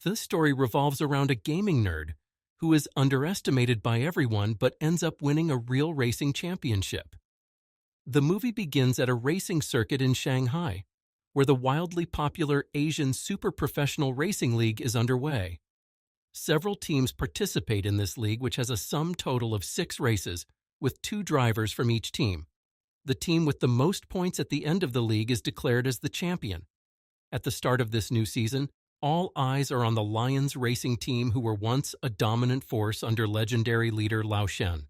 This story revolves around a gaming nerd who is underestimated by everyone but ends up winning a real racing championship. The movie begins at a racing circuit in Shanghai, where the wildly popular Asian Super Professional Racing League is underway. Several teams participate in this league, which has a sum total of 6 races, with 2 drivers from each team. The team with the most points at the end of the league is declared as the champion. At the start of this new season, all eyes are on the Lions racing team, who were once a dominant force under legendary leader Lao Shen.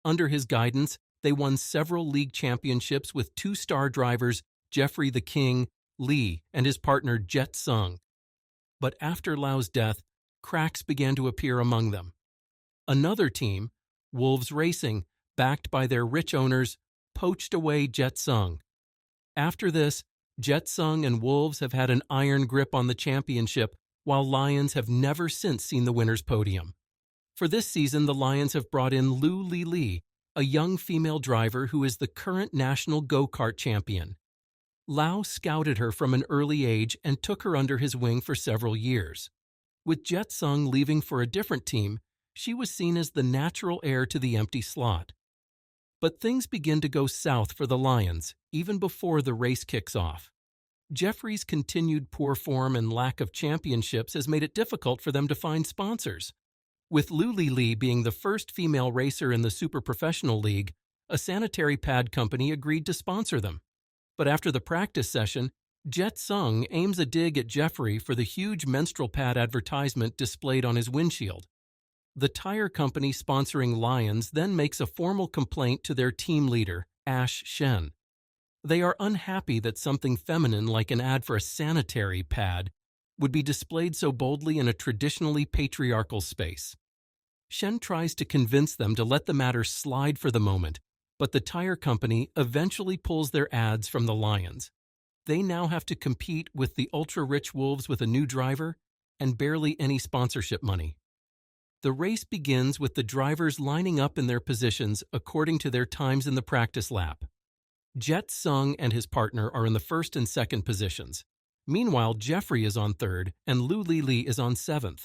Under his guidance, they won several league championships with 2-star drivers Jeffrey the King Li and his partner Jet Sung. But after Lao's death, cracks began to appear among them. Another team, Wolves Racing, backed by their rich owners, poached away Jet Sung. After this, Jet Sung and Wolves have had an iron grip on the championship, while Lions have never since seen the winner's podium. For this season, the Lions have brought in Lu Li, a young female driver who is the current national go-kart champion. Lao scouted her from an early age and took her under his wing for several years. With Jet Sung leaving for a different team, she was seen as the natural heir to the empty slot. But things begin to go south for the Lions, even before the race kicks off. Jeffrey's continued poor form and lack of championships has made it difficult for them to find sponsors. With Lu Li being the first female racer in the Super Professional League, a sanitary pad company agreed to sponsor them. But after the practice session, Jet Sung aims a dig at Jeffrey for the huge menstrual pad advertisement displayed on his windshield. The tire company sponsoring Lions then makes a formal complaint to their team leader, Ash Shen. They are unhappy that something feminine like an ad for a sanitary pad would be displayed so boldly in a traditionally patriarchal space. Shen tries to convince them to let the matter slide for the moment, but the tire company eventually pulls their ads from the Lions. They now have to compete with the ultra-rich Wolves with a new driver and barely any sponsorship money. The race begins with the drivers lining up in their positions according to their times in the practice lap. Jet Sung and his partner are in the first and second positions. Meanwhile, Jeffrey is on third and Lu Li is on 7th.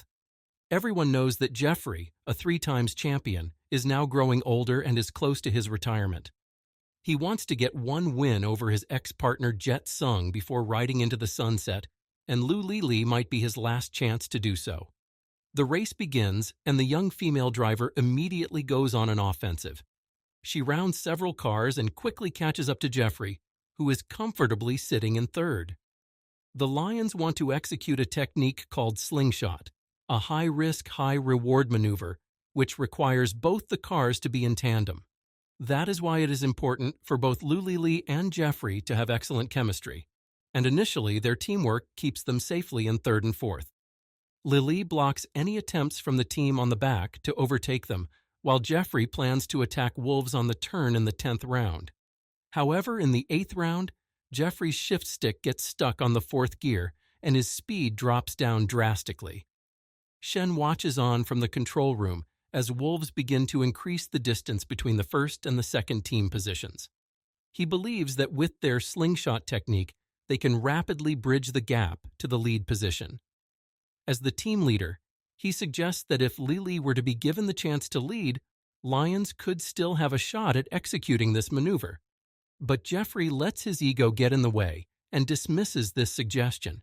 Everyone knows that Jeffrey, a 3-times champion, is now growing older and is close to his retirement. He wants to get one win over his ex-partner Jet Sung before riding into the sunset, and Lu Li might be his last chance to do so. The race begins, and the young female driver immediately goes on an offensive. She rounds several cars and quickly catches up to Jeffrey, who is comfortably sitting in third. The Lions want to execute a technique called slingshot, a high-risk, high-reward maneuver, which requires both the cars to be in tandem. That is why it is important for both Lu Li and Jeffrey to have excellent chemistry, and initially their teamwork keeps them safely in third and fourth. Lily blocks any attempts from the team on the back to overtake them, while Jeffrey plans to attack Wolves on the turn in the 10th round. However, in the 8th round, Jeffrey's shift stick gets stuck on the 4th gear, and his speed drops down drastically. Shen watches on from the control room as Wolves begin to increase the distance between the first and the second team positions. He believes that with their slingshot technique, they can rapidly bridge the gap to the lead position. As the team leader, he suggests that if Li were to be given the chance to lead, Lions could still have a shot at executing this maneuver. But Jeffrey lets his ego get in the way and dismisses this suggestion.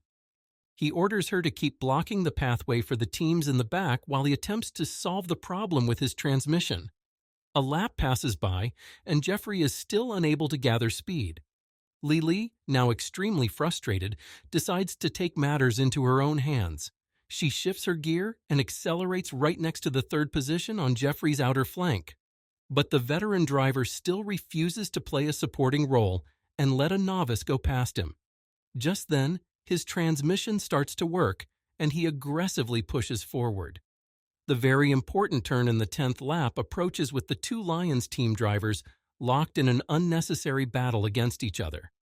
He orders her to keep blocking the pathway for the teams in the back while he attempts to solve the problem with his transmission. A lap passes by, and Jeffrey is still unable to gather speed. Li, now extremely frustrated, decides to take matters into her own hands. She shifts her gear and accelerates right next to the third position on Jeffrey's outer flank. But the veteran driver still refuses to play a supporting role and let a novice go past him. Just then, his transmission starts to work, and he aggressively pushes forward. The very important turn in the 10th lap approaches with the 2 Lions team drivers locked in an unnecessary battle against each other.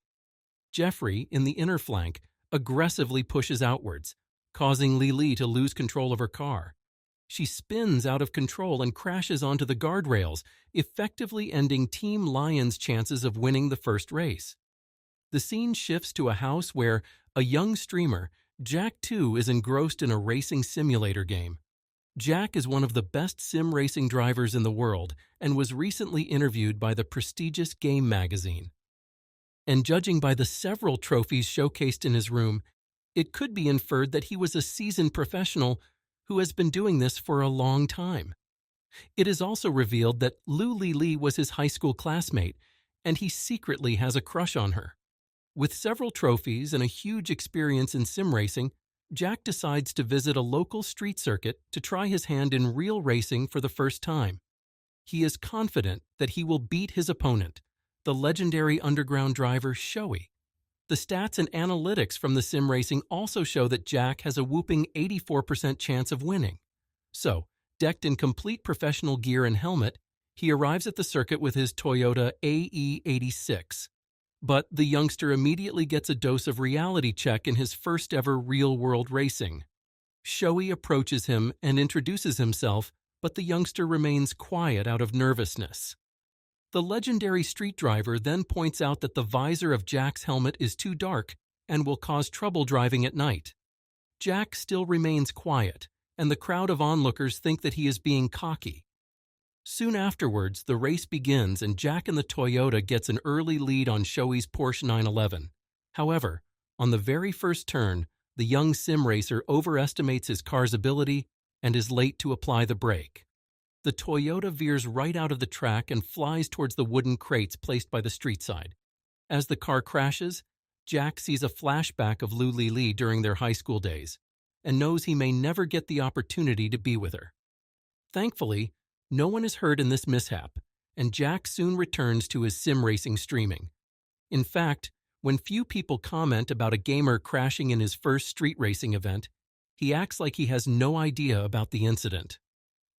Jeffrey, in the inner flank, aggressively pushes outwards, causing Li to lose control of her car. She spins out of control and crashes onto the guardrails, effectively ending Team Lions' chances of winning the first race. The scene shifts to a house where a young streamer, Jack, too, is engrossed in a racing simulator game. Jack is one of the best sim racing drivers in the world and was recently interviewed by the prestigious Game magazine. And judging by the several trophies showcased in his room, it could be inferred that he was a seasoned professional who has been doing this for a long time. It is also revealed that Lu Li was his high school classmate, and he secretly has a crush on her. With several trophies and a huge experience in sim racing, Jack decides to visit a local street circuit to try his hand in real racing for the first time. He is confident that he will beat his opponent, the legendary underground driver Shoei. The stats and analytics from the sim racing also show that Jack has a whooping 84% chance of winning. So, decked in complete professional gear and helmet, he arrives at the circuit with his Toyota AE86. But the youngster immediately gets a dose of reality check in his first ever real-world racing. Shoei approaches him and introduces himself, but the youngster remains quiet out of nervousness. The legendary street driver then points out that the visor of Jack's helmet is too dark and will cause trouble driving at night. Jack still remains quiet, and the crowd of onlookers think that he is being cocky. Soon afterwards, the race begins and Jack in the Toyota gets an early lead on Shoei's Porsche 911. However, on the very first turn, the young sim racer overestimates his car's ability and is late to apply the brake. The Toyota veers right out of the track and flies towards the wooden crates placed by the street side. As the car crashes, Jack sees a flashback of Lu Li during their high school days and knows he may never get the opportunity to be with her. Thankfully, no one is hurt in this mishap, and Jack soon returns to his sim racing streaming. In fact, when few people comment about a gamer crashing in his first street racing event, he acts like he has no idea about the incident.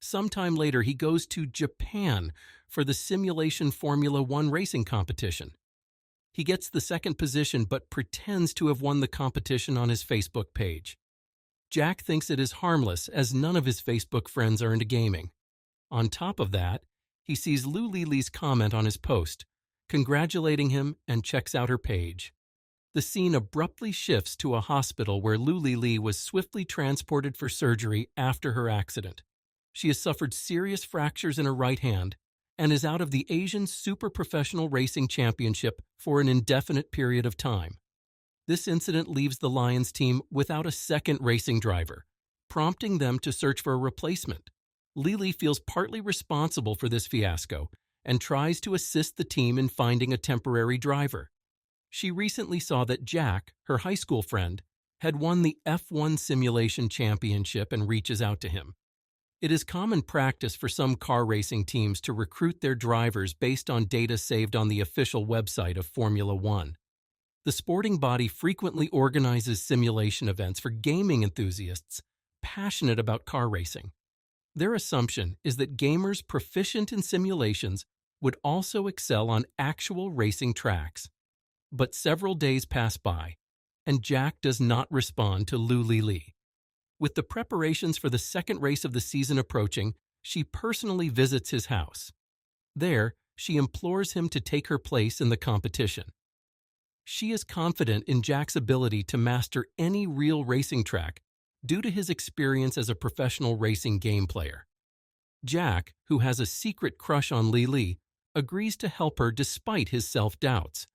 Sometime later, he goes to Japan for the Simulation Formula One racing competition. He gets the second position but pretends to have won the competition on his Facebook page. Jack thinks it is harmless as none of his Facebook friends are into gaming. On top of that, he sees Lu Li's comment on his post, congratulating him, and checks out her page. The scene abruptly shifts to a hospital where Lu Li was swiftly transported for surgery after her accident. She has suffered serious fractures in her right hand and is out of the Asian Super Professional Racing Championship for an indefinite period of time. This incident leaves the Lions team without a second racing driver, prompting them to search for a replacement. Li feels partly responsible for this fiasco and tries to assist the team in finding a temporary driver. She recently saw that Jack, her high school friend, had won the F1 Simulation Championship and reaches out to him. It is common practice for some car racing teams to recruit their drivers based on data saved on the official website of Formula One. The sporting body frequently organizes simulation events for gaming enthusiasts passionate about car racing. Their assumption is that gamers proficient in simulations would also excel on actual racing tracks. But several days pass by, and Jack does not respond to Lu Li. With the preparations for the second race of the season approaching, she personally visits his house. There, she implores him to take her place in the competition. She is confident in Jack's ability to master any real racing track due to his experience as a professional racing game player. Jack, who has a secret crush on Li, agrees to help her despite his self-doubts.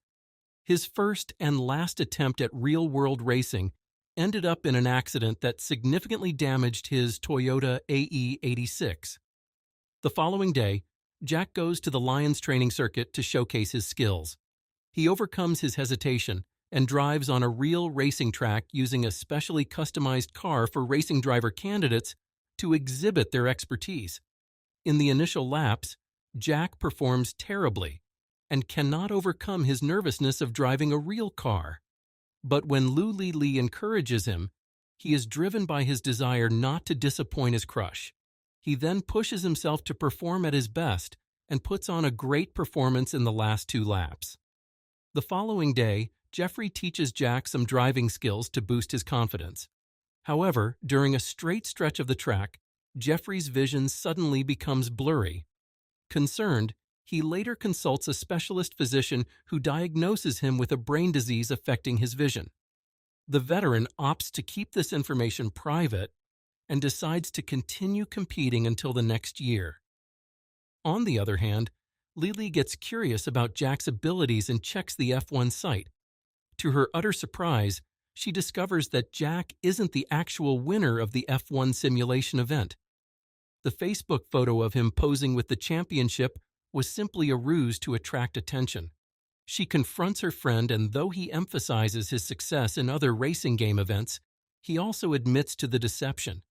His first and last attempt at real-world racing ended up in an accident that significantly damaged his Toyota AE86. The following day, Jack goes to the Lions training circuit to showcase his skills. He overcomes his hesitation and drives on a real racing track using a specially customized car for racing driver candidates to exhibit their expertise. In the initial laps, Jack performs terribly and cannot overcome his nervousness of driving a real car. But when Lu Li encourages him, he is driven by his desire not to disappoint his crush. He then pushes himself to perform at his best and puts on a great performance in the last 2 laps. The following day, Jeffrey teaches Jack some driving skills to boost his confidence. However, during a straight stretch of the track, Jeffrey's vision suddenly becomes blurry. Concerned, he later consults a specialist physician who diagnoses him with a brain disease affecting his vision. The veteran opts to keep this information private and decides to continue competing until the next year. On the other hand, Lily gets curious about Jack's abilities and checks the F1 site. To her utter surprise, she discovers that Jack isn't the actual winner of the F1 simulation event. The Facebook photo of him posing with the championship was simply a ruse to attract attention. She confronts her friend, and though he emphasizes his success in other racing game events, he also admits to the deception.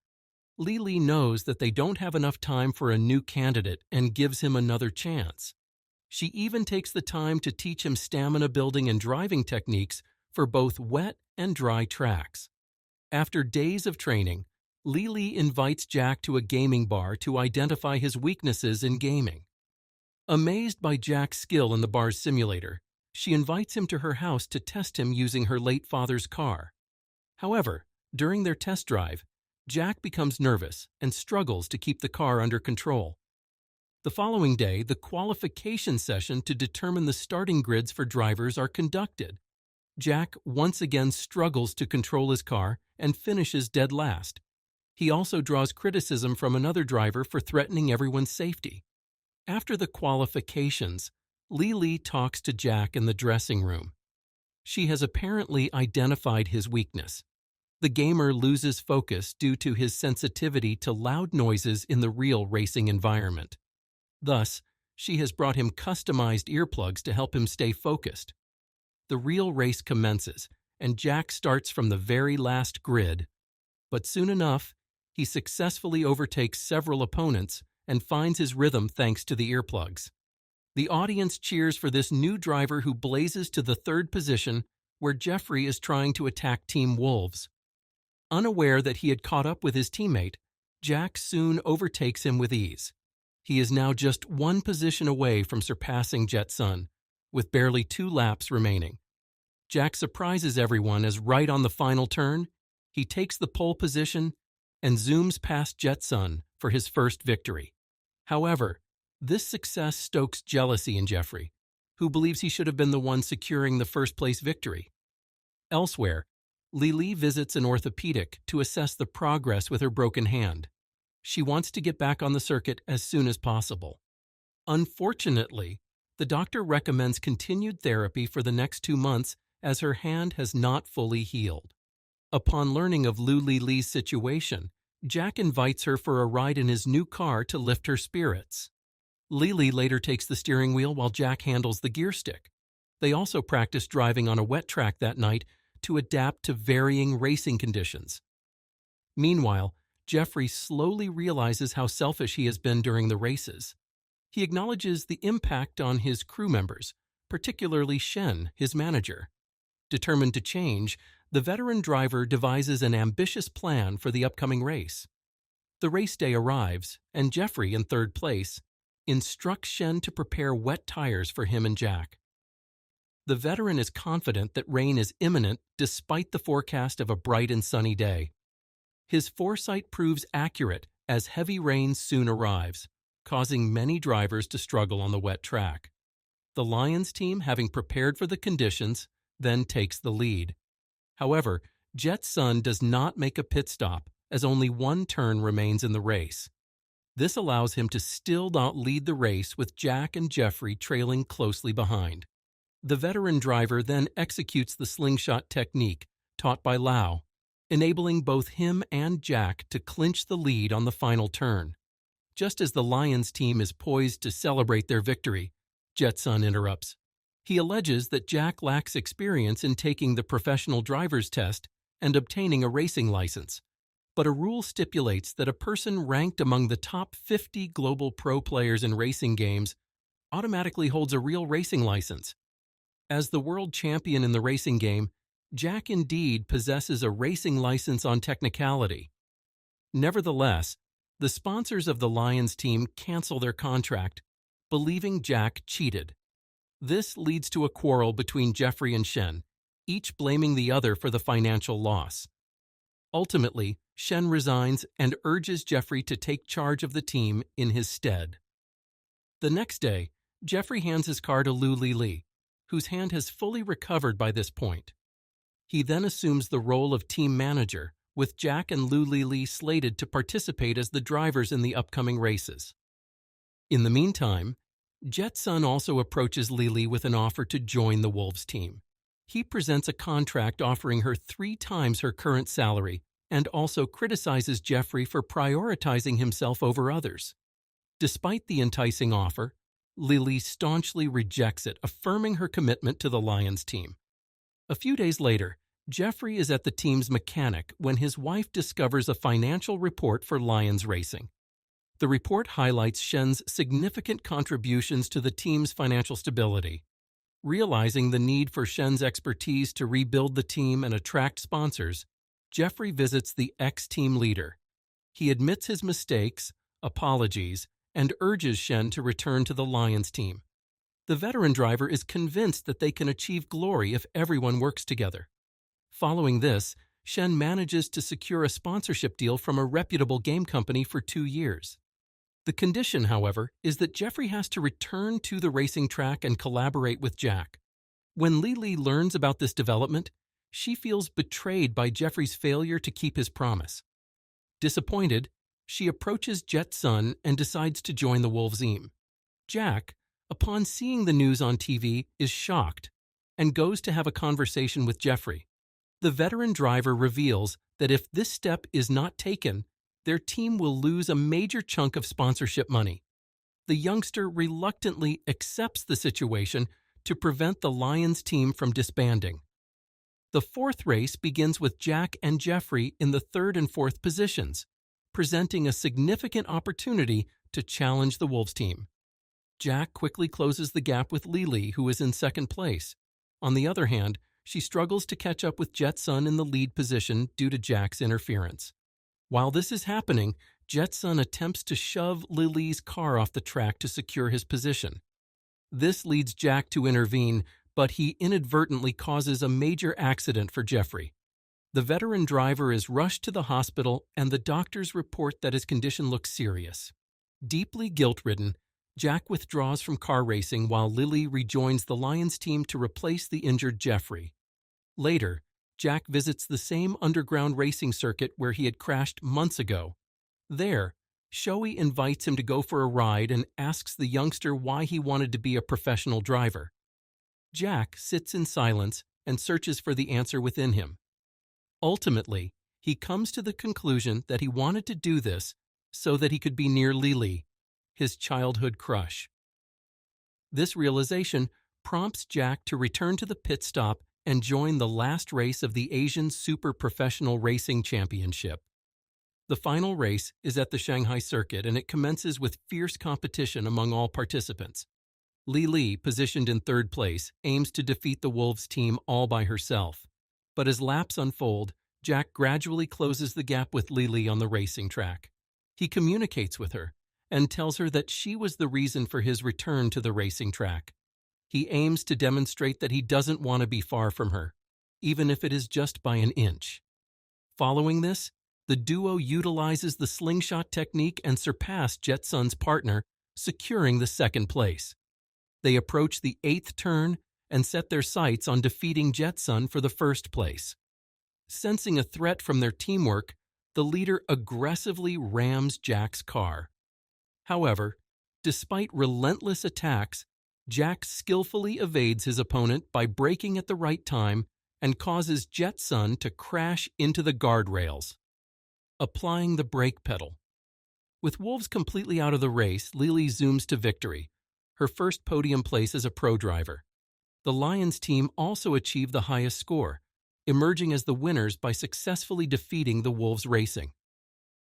Lily knows that they don't have enough time for a new candidate and gives him another chance. She even takes the time to teach him stamina building and driving techniques for both wet and dry tracks. After days of training, Lily invites Jack to a gaming bar to identify his weaknesses in gaming. Amazed by Jack's skill in the bar's simulator, she invites him to her house to test him using her late father's car. However, during their test drive, Jack becomes nervous and struggles to keep the car under control. The following day, the qualification session to determine the starting grids for drivers are conducted. Jack once again struggles to control his car and finishes dead last. He also draws criticism from another driver for threatening everyone's safety. After the qualifications, Lily talks to Jack in the dressing room. She has apparently identified his weakness. The gamer loses focus due to his sensitivity to loud noises in the real racing environment. Thus, she has brought him customized earplugs to help him stay focused. The real race commences, and Jack starts from the very last grid. But soon enough, he successfully overtakes several opponents and finds his rhythm thanks to the earplugs. The audience cheers for this new driver who blazes to the third position, where Jeffrey is trying to attack Team Wolves. Unaware that he had caught up with his teammate, Jack soon overtakes him with ease. He is now just one position away from surpassing Jetson, with barely 2 laps remaining. Jack surprises everyone as right on the final turn, he takes the pole position and zooms past Jetson for his first victory. However, this success stokes jealousy in Jeffrey, who believes he should have been the one securing the first-place victory. Elsewhere, Lily visits an orthopedic to assess the progress with her broken hand. She wants to get back on the circuit as soon as possible. Unfortunately, the doctor recommends continued therapy for the next 2 months as her hand has not fully healed. Upon learning of Lily's situation, Jack invites her for a ride in his new car to lift her spirits. Lily later takes the steering wheel while Jack handles the gear stick. They also practice driving on a wet track that night to adapt to varying racing conditions. Meanwhile, Jeffrey slowly realizes how selfish he has been during the races. He acknowledges the impact on his crew members, particularly Shen, his manager. Determined to change, the veteran driver devises an ambitious plan for the upcoming race. The race day arrives, and Jeffrey, in third place, instructs Shen to prepare wet tires for him and Jack. The veteran is confident that rain is imminent despite the forecast of a bright and sunny day. His foresight proves accurate as heavy rain soon arrives, causing many drivers to struggle on the wet track. The Lions team, having prepared for the conditions, then takes the lead. However, Jetson does not make a pit stop as only 1 turn remains in the race. This allows him to still not lead the race with Jack and Jeffrey trailing closely behind. The veteran driver then executes the slingshot technique taught by Lau, enabling both him and Jack to clinch the lead on the final turn. Just as the Lions team is poised to celebrate their victory, Jetson interrupts. He alleges that Jack lacks experience in taking the professional driver's test and obtaining a racing license, but a rule stipulates that a person ranked among the top 50 global pro players in racing games automatically holds a real racing license. As the world champion in the racing game, Jack indeed possesses a racing license on technicality. Nevertheless, the sponsors of the Lions team cancel their contract, believing Jack cheated. This leads to a quarrel between Jeffrey and Shen, each blaming the other for the financial loss. Ultimately, Shen resigns and urges Jeffrey to take charge of the team in his stead. The next day, Jeffrey hands his car to Lily, whose hand has fully recovered by this point. He then assumes the role of team manager, with Jack and Lu Lili slated to participate as the drivers in the upcoming races. In the meantime, Jetson also approaches Lili with an offer to join the Wolves team. He presents a contract offering her 3 times her current salary and also criticizes Jeffrey for prioritizing himself over others. Despite the enticing offer, Lili staunchly rejects it, affirming her commitment to the Lions team. A few days later, Jeffrey is at the team's mechanic when his wife discovers a financial report for Lions Racing. The report highlights Shen's significant contributions to the team's financial stability. Realizing the need for Shen's expertise to rebuild the team and attract sponsors, Jeffrey visits the ex-team leader. He admits his mistakes, apologies, and urges Shen to return to the Lions team. The veteran driver is convinced that they can achieve glory if everyone works together. Following this, Shen manages to secure a sponsorship deal from a reputable game company for 2 years. The condition, however, is that Jeffrey has to return to the racing track and collaborate with Jack. When Lili learns about this development, she feels betrayed by Jeffrey's failure to keep his promise. Disappointed, she approaches Jetson and decides to join the Wolves team. Jack, upon seeing the news on TV, is shocked and goes to have a conversation with Jeffrey. The veteran driver reveals that if this step is not taken, their team will lose a major chunk of sponsorship money. The youngster reluctantly accepts the situation to prevent the Lions team from disbanding. The 4th race begins with Jack and Jeffrey in the 3rd and 4th positions, presenting a significant opportunity to challenge the Wolves team. Jack quickly closes the gap with Lili, who is in 2nd place. On the other hand, she struggles to catch up with Jetson in the lead position due to Jack's interference. While this is happening, Jetson attempts to shove Lili's car off the track to secure his position. This leads Jack to intervene, but he inadvertently causes a major accident for Jeffrey. The veteran driver is rushed to the hospital, and the doctors report that his condition looks serious. Deeply guilt-ridden, Jack withdraws from car racing while Lili rejoins the Lions team to replace the injured Jeffrey. Later, Jack visits the same underground racing circuit where he had crashed months ago. There, Shoei invites him to go for a ride and asks the youngster why he wanted to be a professional driver. Jack sits in silence and searches for the answer within him. Ultimately, he comes to the conclusion that he wanted to do this so that he could be near Lili, his childhood crush. This realization prompts Jack to return to the pit stop and join the last race of the Asian Super Professional Racing Championship. The final race is at the Shanghai circuit, and it commences with fierce competition among all participants. Lili, positioned in 3rd place, aims to defeat the Wolves team all by herself. But as laps unfold, Jack gradually closes the gap with Lili on the racing track. He communicates with her and tells her that she was the reason for his return to the racing track. He aims to demonstrate that he doesn't want to be far from her, even if it is just by an inch. Following this, the duo utilizes the slingshot technique and surpass Jetson's partner, securing the 2nd place. They approach the 8th turn and set their sights on defeating Jetson for the 1st place. Sensing a threat from their teamwork, the leader aggressively rams Jack's car. However, despite relentless attacks, Jack skillfully evades his opponent by braking at the right time and causes Jetson to crash into the guardrails. Applying the brake pedal. With Wolves completely out of the race, Lili zooms to victory, her first podium place as a pro driver. The Lions team also achieved the highest score, emerging as the winners by successfully defeating the Wolves Racing.